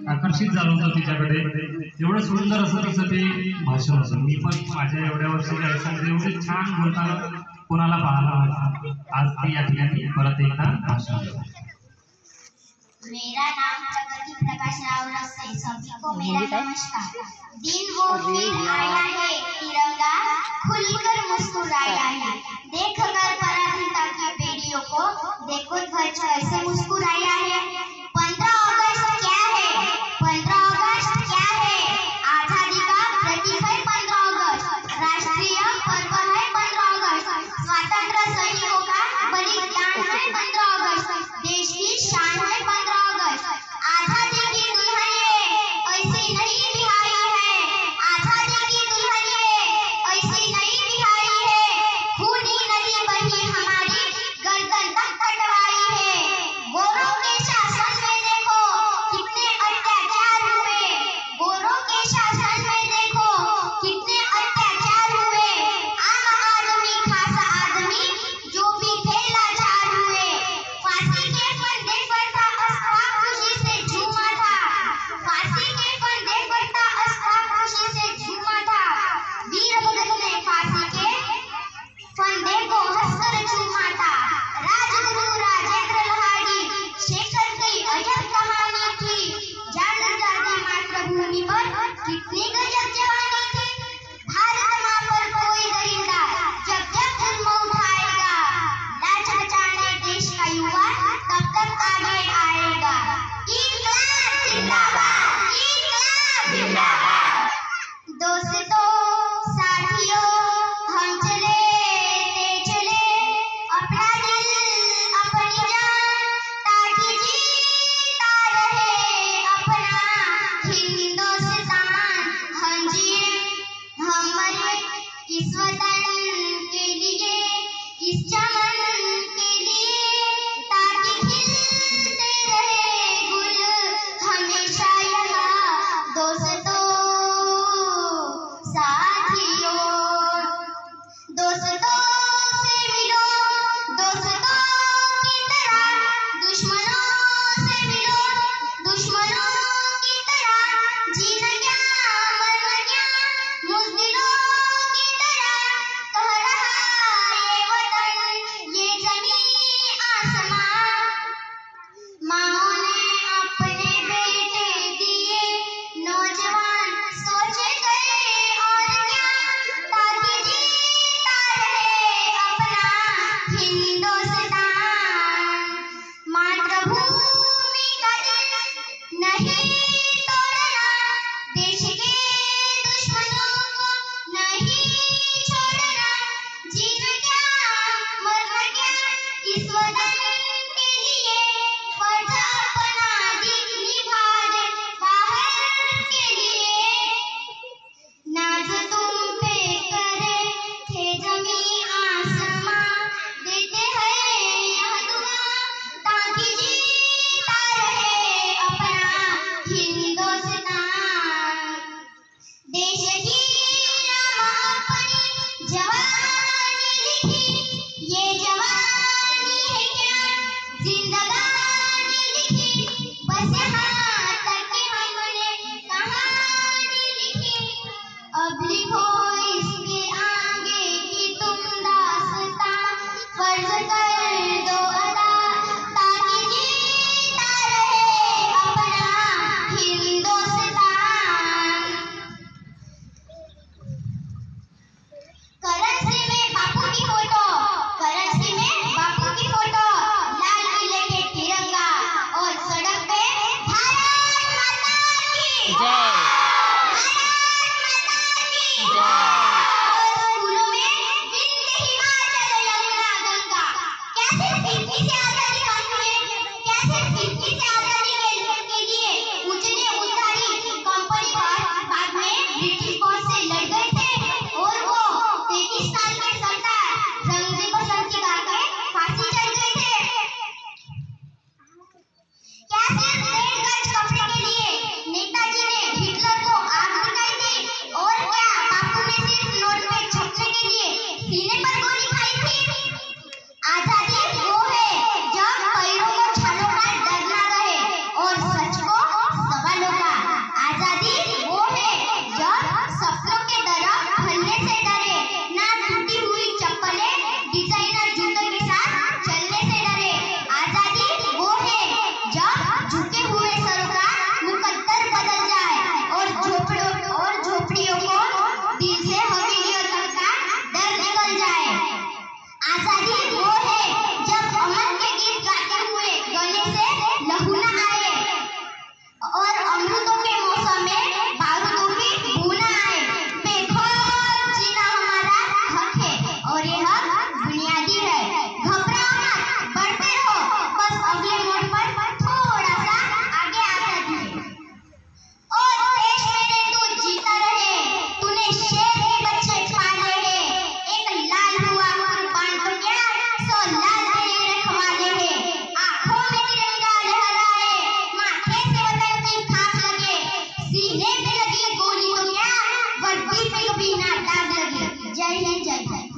आकर्षित झालो होतो तिच्याकडे. एवढं सुंदर असं तिचं ते भाषण होतं. मी पण माझ्या एवढ्या वर्षाच्या आयुष्यामध्ये एवढे छान बोलताना कोणाला पाहायला होता. आज ती या ठिकाणी परत एकदा भाषण. मेरा नाम प्रगति प्रकाश राव रस्ते, सभी को मेरा नमस्कार। दिन वो फिर आया है, तिरंगा खुलकर मुस्कुराया है, देखकर पराधीनता की बेड़ियों को देखो ध्वज ऐसे मुस्कुराया है। 15 अगस्त क्या है, 15 अगस्त क्या है, आजादी का प्रतीक है 15 अगस्त, राष्ट्रीय पर्व है 15 अगस्त, स्वतंत्र सैनिकों का बलिदान है 15 अगस्त, देश की शान है 15 अगस्त। आजादी की दुल्हन ऐसी नहीं बिहारी है, आजादी की दुल्हन ऐसी नहीं बिहारी है, खूनी नदी बही हमारी गर्दन तक कटवाई है। गोरों के शासन में देखो कितने अत्याचार सीने पे लगी गोली तो क्या वर्दी पे कभी ना दाग लगे। जय हिंद जय भारत।